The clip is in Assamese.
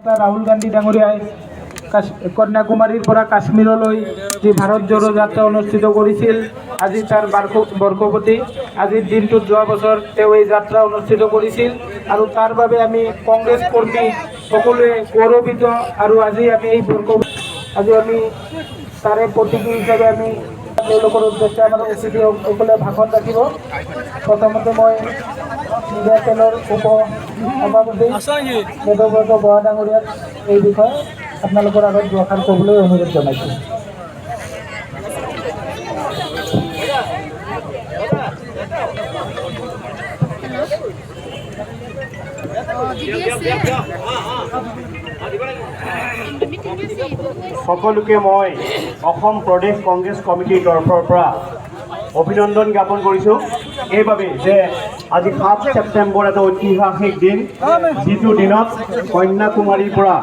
ৰাহুল গান্ধী ডাঙৰীয়াই কন্যাকুমাৰীৰ পৰা কাশ্মীৰলৈ যি ভাৰত জোড়ো যাত্ৰা অনুষ্ঠিত কৰিছিল, আজি তাৰ বৰ্ষপতি। আজিৰ দিনটোত যোৱা বছৰ তেওঁ এই যাত্ৰা অনুষ্ঠিত কৰিছিল আৰু তাৰ বাবে আমি কংগ্ৰেছ কৰ্মী সকলোৱে গৌৰৱিত। আৰু আজি আমি এই আজি আমি তাৰে প্ৰতীকী হিচাপে আমি তেওঁলোকৰ উদ্দেশ্যে আমাৰ অতিথিসকলে ভাষণ ৰাখিব। প্ৰথমতে মই মিডিয়া সেলৰ সভাপতি বেদব্ৰত বৰা ডাঙৰীয়াক এই বিষয়ে আপোনালোকৰ আগত দুআষাৰ ক'বলৈ অনুৰোধ জনাইছোঁ। সকলোকে মই অসম প্ৰদেশ কংগ্ৰেছ কমিটিৰ তৰফৰ পৰা অভিনন্দন জ্ঞাপন কৰিছোঁ এইবাবে যে আজি 7 ছেপ্টেম্বৰ এটা ঐতিহাসিক দিন, যিটো দিনত কন্যাকুমাৰীৰ পৰা